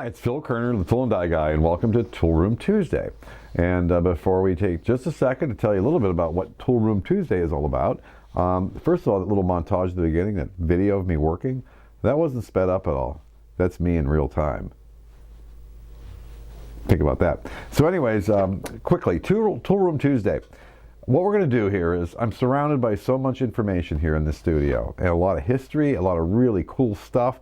Hi, it's Phil Kerner, the Tool and Die Guy, and welcome to Toolroom Tuesday. And before we take just a second to tell you a little bit about what Toolroom Tuesday is all about, first of all, that little montage at the beginning, that video of me working, that wasn't sped up at all. That's me in real time. Think about that. So anyways, quickly, Toolroom Tuesday. What we're going to do here is, I'm surrounded by so much information here in the studio, and a lot of history, a lot of really cool stuff.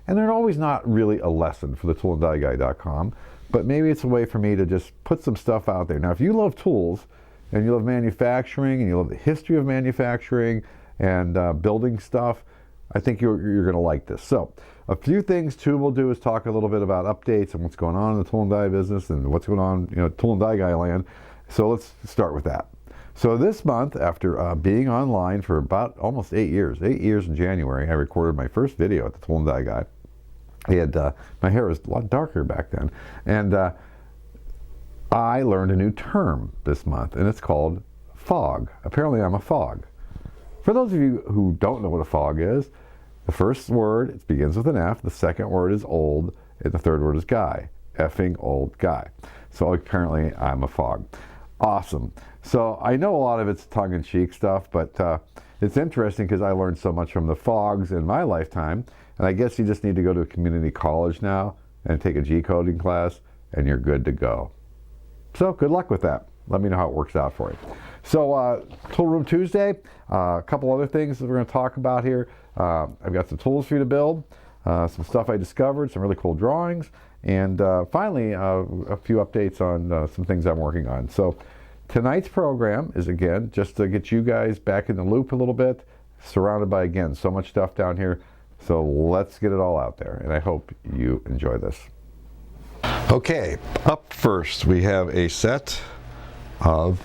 And they're always not really a lesson for the toolanddieguy.com, but maybe it's a way for me to just put some stuff out there. Now, if you love tools, and you love manufacturing, and you love the history of manufacturing, and building stuff, I think you're going to like this. So, a few things too we'll do is talk a little bit about updates and what's going on in the tool and die business, and what's going on, tool and die guy land. So let's start with that. So this month, after being online for about almost 8 years in January, I recorded my first video at the Tool and Die Guy. I had, my hair was a lot darker back then, and I learned a new term this month, and it's called fog. Apparently I'm a fog. For those of you who don't know what a fog is, the first word, it begins with an F, the second word is old, and the third word is guy. Effing old guy. So apparently I'm a fog. Awesome. So I know a lot of it's tongue-in-cheek stuff, but it's interesting because I learned so much from the fogs in my lifetime, and I guess you just need to go to a community college now and take a G-coding class, and you're good to go. So good luck with that. Let me know how it works out for you. So Toolroom Tuesday, a couple other things that we're going to talk about here. I've got some tools for you to build, some stuff I discovered, some really cool drawings, and finally a few updates on some things I'm working on. So tonight's program is, again, just to get you guys back in the loop a little bit, surrounded by, again, so much stuff down here. So let's get it all out there, and I hope you enjoy this. Okay, up first we have a set of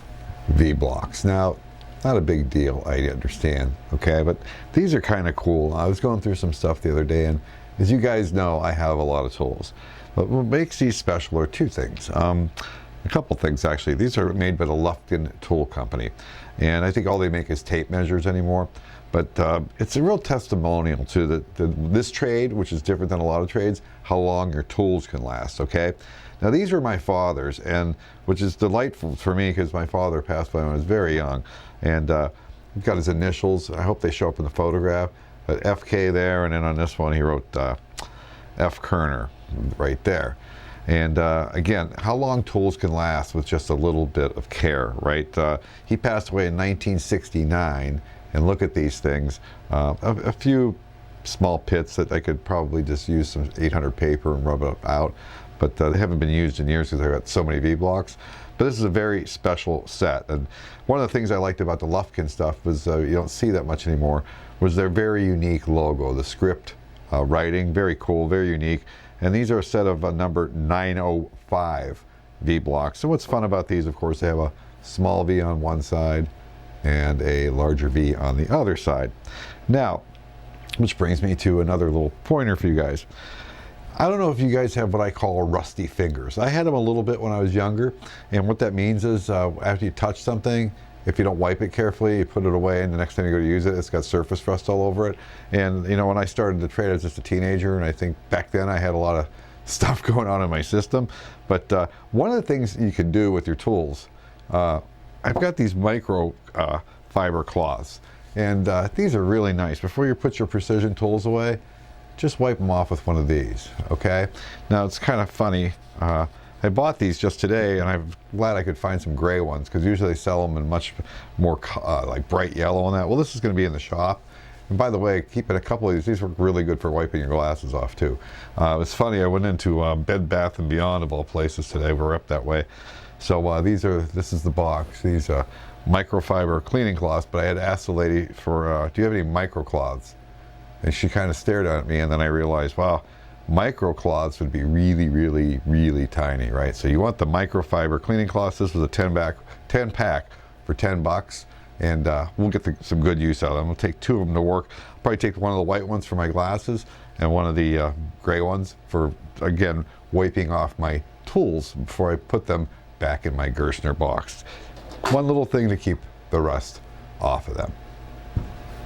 V-blocks. Now, not a big deal, I understand, okay, but these are kind of cool. I was going through some stuff the other day, and as you guys know, I have a lot of tools. But what makes these special are two things. A couple things, actually. These are made by the Lufkin Tool Company, and I think all they make is tape measures anymore. But it's a real testimonial to this trade, which is different than a lot of trades, how long your tools can last, okay? Now, these are my father's, and which is delightful for me because my father passed away when I was very young. And he's got his initials. I hope they show up in the photograph. But FK there, and then on this one he wrote F. Kerner right there. And again, how long tools can last with just a little bit of care, right? He passed away in 1969, and look at these things. A few small pits that I could probably just use some 800 paper and rub it out, but they haven't been used in years because I've got so many V-blocks. But this is a very special set, and one of the things I liked about the Lufkin stuff was, you don't see that much anymore, was their very unique logo, the script writing, very cool, very unique. And these are a set of number 905 V-blocks. So what's fun about these, of course, they have a small V on one side and a larger V on the other side. Now, which brings me to another little pointer for you guys. I don't know if you guys have what I call rusty fingers. I had them a little bit when I was younger, and what that means is after you touch something, if you don't wipe it carefully, you put it away, and the next time you go to use it, it's got surface rust all over it. And when I started the trade, I was just a teenager, and I think back then I had a lot of stuff going on in my system. But one of the things you can do with your tools, I've got these micro fiber cloths, and these are really nice. Before you put your precision tools away, just wipe them off with one of these, okay? Now, it's kind of funny. I bought these just today, and I'm glad I could find some gray ones, because usually they sell them in much more like bright yellow and that. Well, this is going to be in the shop. And by the way, keeping a couple of these work really good for wiping your glasses off too. It's funny, I went into Bed Bath & Beyond of all places today. We're up that way. So this is the box. These microfiber cleaning cloths, but I had asked the lady for, do you have any microcloths? And she kind of stared at me, and then I realized, wow, micro cloths would be really, really, really tiny, right? So you want the microfiber cleaning cloths. This was a 10 pack for $10, and we'll get some good use out of them. We'll take two of them to work. I'll probably take one of the white ones for my glasses and one of the gray ones for, again, wiping off my tools before I put them back in my Gerstner box. One little thing to keep the rust off of them.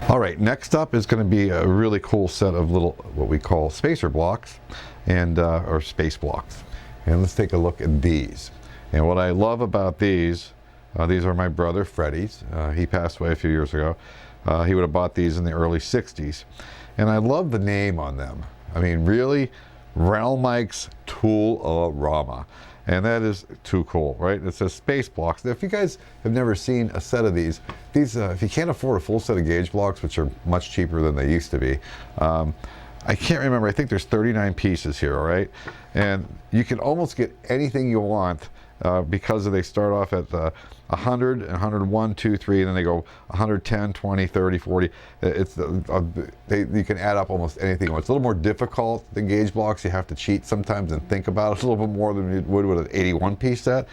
All right, next up is going to be a really cool set of little, what we call spacer blocks, and or space blocks. And let's take a look at these. And what I love about these are my brother Freddie's. He passed away a few years ago. He would have bought these in the early 60s. And I love the name on them. I mean, really, Realmike's Toolroom. And that is too cool, right? It says space blocks. Now, if you guys have never seen a set of these, if you can't afford a full set of gauge blocks, which are much cheaper than they used to be, I can't remember, I think there's 39 pieces here, all right? And you can almost get anything you want because they start off at 100, 101, 2, 3, and then they go 110, 20, 30, 40. You can add up almost anything. It's a little more difficult than gauge blocks. You have to cheat sometimes and think about it a little bit more than you would with an 81 piece set.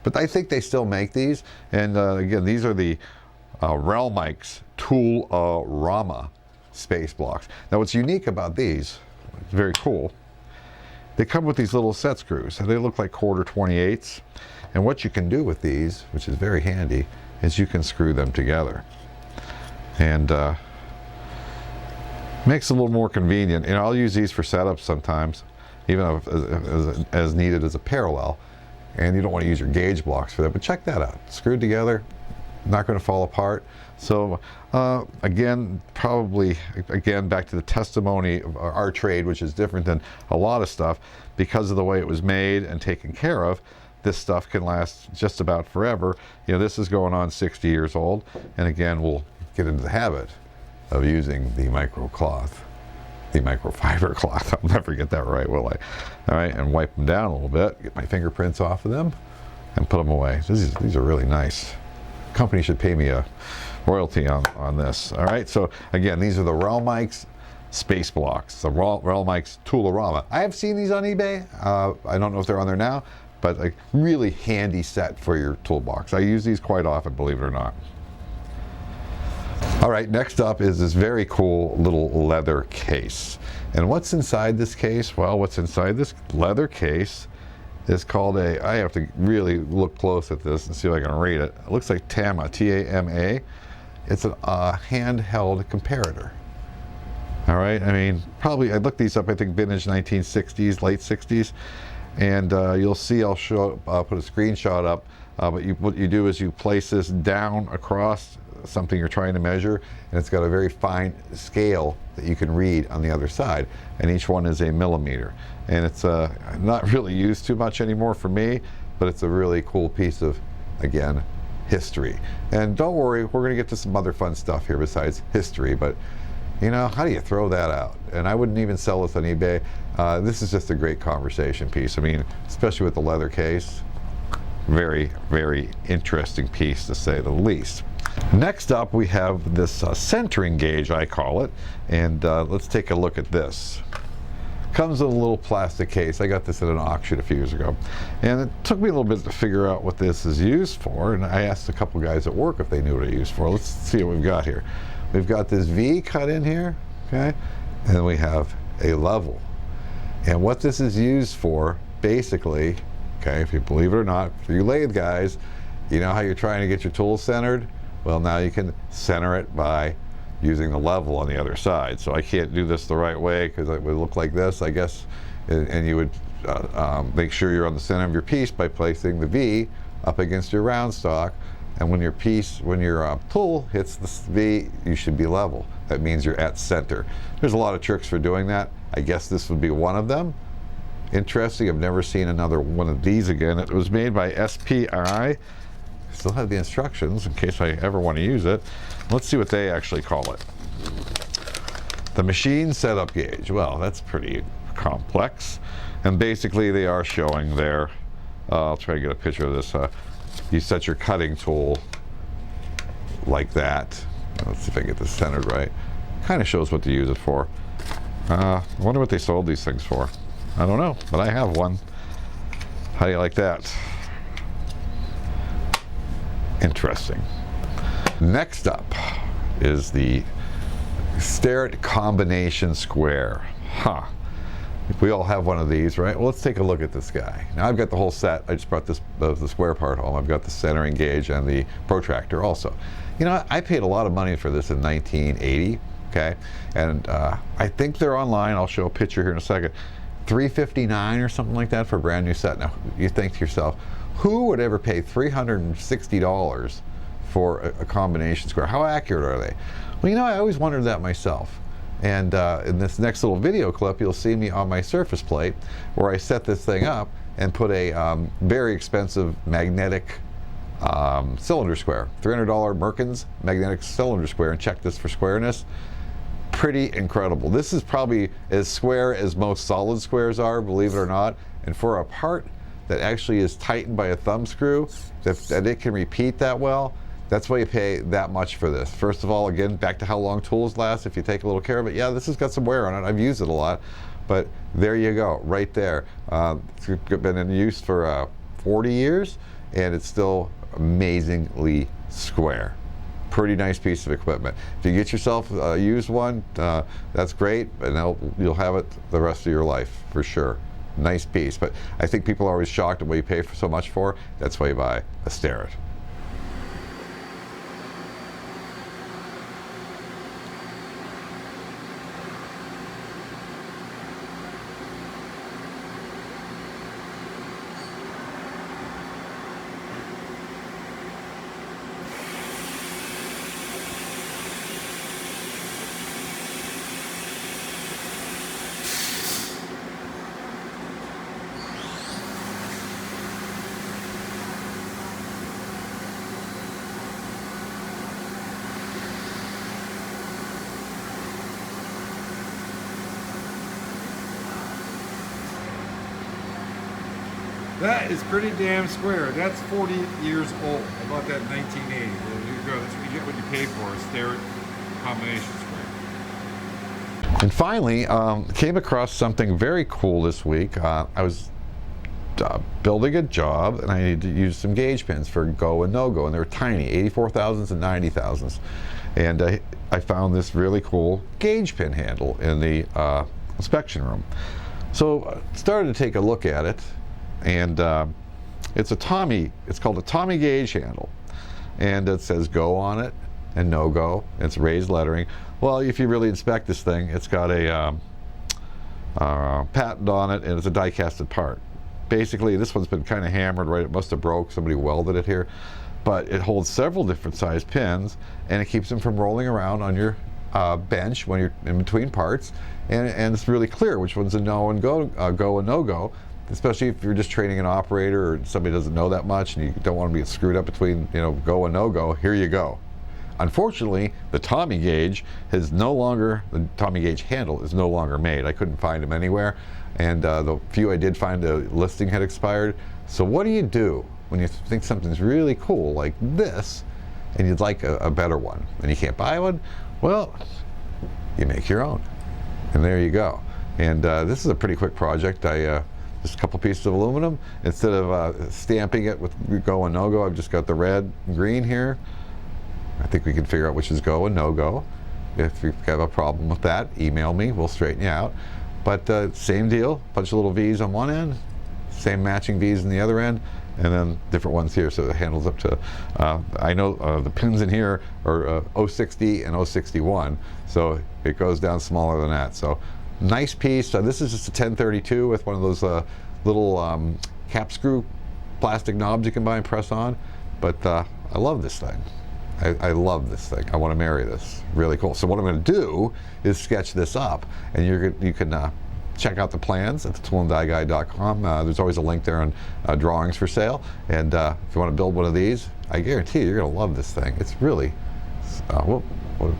But I think they still make these. And again, these are the Realmike's Toolroom space blocks. Now what's unique about these, it's very cool, they come with these little set screws, and they look like quarter 28s. And what you can do with these, which is very handy, is you can screw them together. And makes it a little more convenient. And I'll use these for setups sometimes, even as needed as a parallel. And you don't want to use your gauge blocks for that, but check that out. Screwed together, not going to fall apart. So again, probably, again, back to the testimony of our trade, which is different than a lot of stuff, because of the way it was made and taken care of. This stuff can last just about forever. You know, this is going on 60 years old. And again, we'll get into the habit of using the microfiber cloth. I'll never get that right, will I? All right, and wipe them down a little bit, get my fingerprints off of them, and put them away. These are really nice. Company should pay me a royalty on this. All right, so again, these are the Realmike's space blocks, the Realmike's Toolroom. I have seen these on eBay. I don't know if they're on there now, but a really handy set for your toolbox. I use these quite often, believe it or not. All right, next up is this very cool little leather case. And what's inside this case? Well, what's inside this leather case is called I have to really look close at this and see if I can read it. It looks like TAMA, T-A-M-A. It's a handheld comparator. All right, I mean, probably, I looked these up, I think vintage 1960s, late 60s. And you'll see, I'll put a screenshot up, but what you do is you place this down across something you're trying to measure, and it's got a very fine scale that you can read on the other side, and each one is a millimeter. And it's not really used too much anymore for me, but it's a really cool piece of, again, history. And don't worry, we're going to get to some other fun stuff here besides history, but you know, how do you throw that out? And I wouldn't even sell this on eBay. This is just a great conversation piece. I mean, especially with the leather case. Very, very interesting piece, to say the least. Next up, we have this centering gauge, I call it. And let's take a look at this. Comes in a little plastic case. I got this at an auction a few years ago. And it took me a little bit to figure out what this is used for. And I asked a couple guys at work if they knew what it used for. Let's see what we've got here. We've got this V cut in here, okay? And then we have a level. And what this is used for, basically, okay, if you believe it or not, for you lathe guys, you know how you're trying to get your tools centered? Well, now you can center it by using the level on the other side. So I can't do this the right way because it would look like this, I guess, and you would make sure you're on the center of your piece by placing the V up against your round stock. And when your tool hits the V, you should be level. That means you're at center. There's a lot of tricks for doing that. I guess this would be one of them. Interesting, I've never seen another one of these again. It was made by SPI. Still have the instructions in case I ever want to use it. Let's see what they actually call it. The machine setup gauge. Well, that's pretty complex. And basically they are showing there, I'll try to get a picture of this. You set your cutting tool like that. Let's see if I can get this centered right. Kind of shows what to use it for. I wonder what they sold these things for. I don't know, but I have one. How do you like that? Interesting. Next up is the Starett combination square. Huh. We all have one of these, right? Well, let's take a look at this guy. Now I've got the whole set. I just brought the square part home. I've got the centering gauge and the protractor also. You know, I paid a lot of money for this in 1980, okay? And I think they're online. I'll show a picture here in a second. $359 or something like that for a brand new set. Now, you think to yourself, who would ever pay $360 for a combination square? How accurate are they? Well, you know, I always wondered that myself. And in this next little video clip, you'll see me on my surface plate where I set this thing up and put a very expensive magnetic cylinder square, $300 Merkins magnetic cylinder square, and check this for squareness. Pretty incredible. This is probably as square as most solid squares are, believe it or not. And for a part that actually is tightened by a thumb screw, that it can repeat that well, that's why you pay that much for this. First of all, again, back to how long tools last if you take a little care of it. Yeah, this has got some wear on it. I've used it a lot, but there you go, right there. It's been in use for 40 years, and it's still amazingly square. Pretty nice piece of equipment. If you get yourself a used one, that's great, and you'll have it the rest of your life for sure. Nice piece, but I think people are always shocked at what you pay for so much for. That's why you buy a Starett. That is pretty damn square. That's 40 years old. I bought that in 1980. There you go. That's what you get what you pay for, a Starett combination square. And finally, came across something very cool this week. I was building a job, and I needed to use some gauge pins for go and no-go, and they were tiny, 84,000s and 90,000s. And I found this really cool gauge pin handle in the inspection room. So I started to take a look at it, and it's called a Tommy gauge handle, and it says go on it and no go. It's raised lettering. Well, if you really inspect this thing, it's got a patent on it, and it's a die-casted part. Basically, this one's been kind of hammered, right? It must have broke. Somebody welded it here, but it holds several different size pins, and it keeps them from rolling around on your bench when you're in between parts, and it's really clear which one's a no and go and no go. Especially if you're just training an operator or somebody doesn't know that much and you don't want to be screwed up between, you know, go and no go. Here you go. Unfortunately, the Tommy gauge the Tommy gauge handle is no longer made. I couldn't find them anywhere, and the few I did find, the listing had expired. So what do you do when you think something's really cool like this and you'd like a better one and you can't buy one? Well, you make your own, and there you go. And this is a pretty quick project. Just a couple pieces of aluminum. Instead of stamping it with go and no go, I've just got the red and green here. I think we can figure out which is go and no go. If you have a problem with that, email me, we'll straighten you out. But same deal, bunch of little V's on one end, same matching V's on the other end, and then different ones here, so it handles up to, I know the pins in here are 060 and 061, so it goes down smaller than that. So nice piece. This is just a 1032 with one of those little cap screw plastic knobs you can buy and press on. But I love this thing. I love this thing. I want to marry this. Really cool. So what I'm going to do is sketch this up, and you can check out the plans at thetoolandieguy.com. There's always a link there on drawings for sale. And if you want to build one of these, I guarantee you're going to love this thing. It's really, why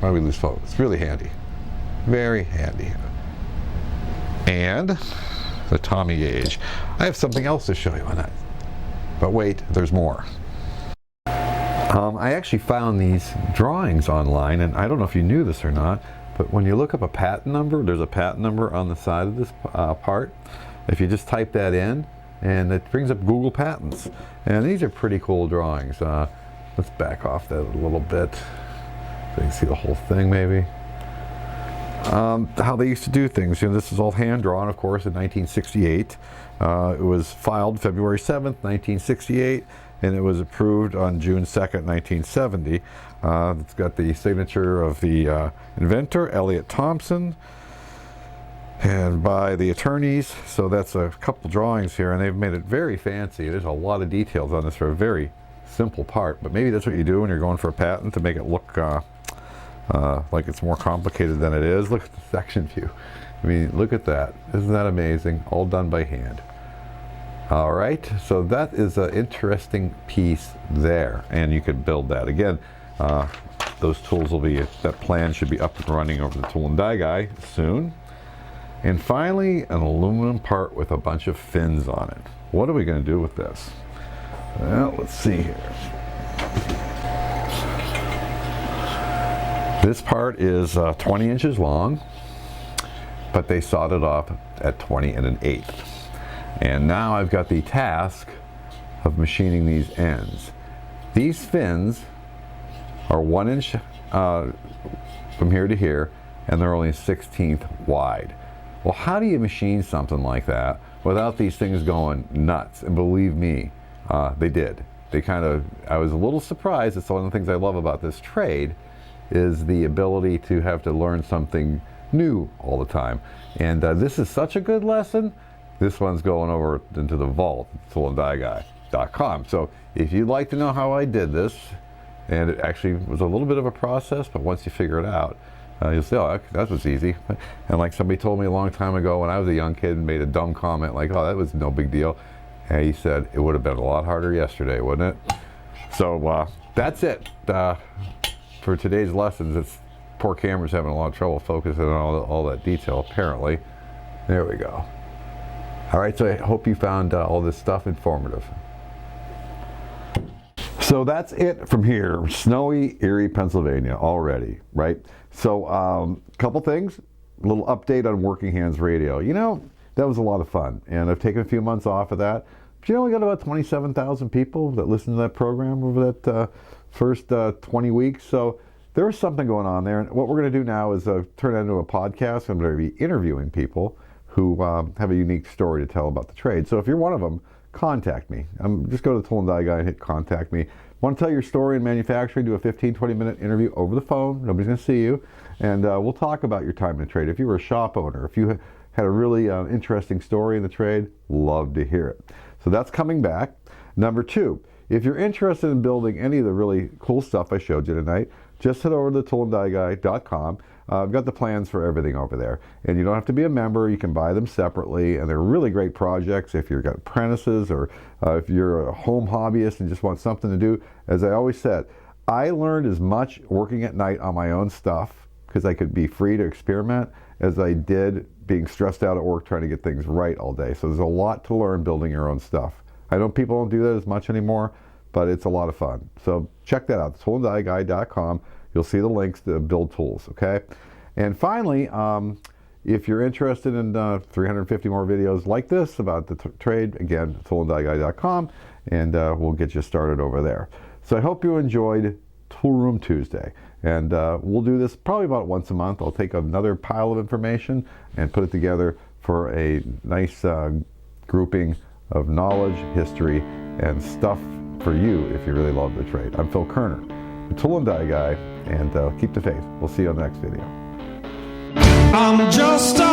do we lose focus? It's really handy. Very handy. And the Tommy gauge. I have something else to show you on that. But wait, there's more. I actually found these drawings online, and I don't know if you knew this or not, but when you look up a patent number, there's a patent number on the side of this part. If you just type that in, and it brings up Google Patents. And these are pretty cool drawings. Let's back off that a little bit so you can see the whole thing maybe. How they used to do things. You know, this is all hand drawn, of course, in 1968. It was filed February 7th, 1968, and it was approved on June 2nd, 1970. It's got the signature of the inventor, Elliot Thompson, and by the attorneys. So that's a couple drawings here, and they've made it very fancy. There's a lot of details on this for a very simple part, but maybe that's what you do when you're going for a patent, to make it look like it's more complicated than it is. Look at the section view. I mean, look at that. Isn't that amazing? All done by hand. All right, so that is an interesting piece there, and you could build that. Again, those tools will be, that plan should be up and running over the Tool and Die Guy soon. And finally, an aluminum part with a bunch of fins on it. What are we going to do with this? Well, let's see here. This part is 20 inches long, but they sawed it off at 20 1/8. And now I've got the task of machining these ends. These fins are 1 inch from here to here, and they're only 1/16 wide. Well, how do you machine something like that without these things going nuts? And believe me, they did. They kind of, I was a little surprised. It's one of the things I love about this trade, is the ability to have to learn something new all the time. And this is such a good lesson. This one's going over into the vault, toolanddieguy.com. So if you'd like to know how I did this, and it actually was a little bit of a process, but once you figure it out, you'll say, oh, that was easy. And like somebody told me a long time ago when I was a young kid and made a dumb comment like, oh, that was no big deal. And he said, it would have been a lot harder yesterday, wouldn't it? So that's it for today's lessons. It's poor camera's having a lot of trouble focusing on all that detail, apparently. There we go. All right, so I hope you found all this stuff informative. So that's it from here, snowy Erie, Pennsylvania already, right? So couple things, a little update on Working Hands Radio. You know, that was a lot of fun, and I've taken a few months off of that. But you know, we got about 27,000 people that listened to that program over that first 20 weeks. So there was something going on there. And what we're going to do now is turn it into a podcast. I'm going to be interviewing people who have a unique story to tell about the trade. So if you're one of them, contact me. Just go to the Tool and Die Guy and hit contact me. Want to tell your story in manufacturing? Do a 15-20 minute interview over the phone. Nobody's going to see you. And we'll talk about your time in the trade. If you were a shop owner, if you had a really interesting story in the trade, love to hear it. So that's coming back. Number two, if you're interested in building any of the really cool stuff I showed you tonight, just head over to toolanddieguy.com. I've got the plans for everything over there. And you don't have to be a member. You can buy them separately. And they're really great projects if you've got apprentices, or if you're a home hobbyist and just want something to do. As I always said, I learned as much working at night on my own stuff, because I could be free to experiment, as I did being stressed out at work trying to get things right all day. So there's a lot to learn building your own stuff. I know people don't do that as much anymore, but it's a lot of fun. So check that out, toolanddieguy.com. You'll see the links to build tools, okay? And finally, if you're interested in 350 more videos like this about the trade, again, toolanddieguy.com, and we'll get you started over there. So I hope you enjoyed Toolroom Tuesday. And we'll do this probably about once a month. I'll take another pile of information and put it together for a nice grouping of knowledge, history, and stuff for you if you really love the trade. I'm Phil Kerner, the Tool and Die Guy, and keep the faith. We'll see you on the next video. I'm just a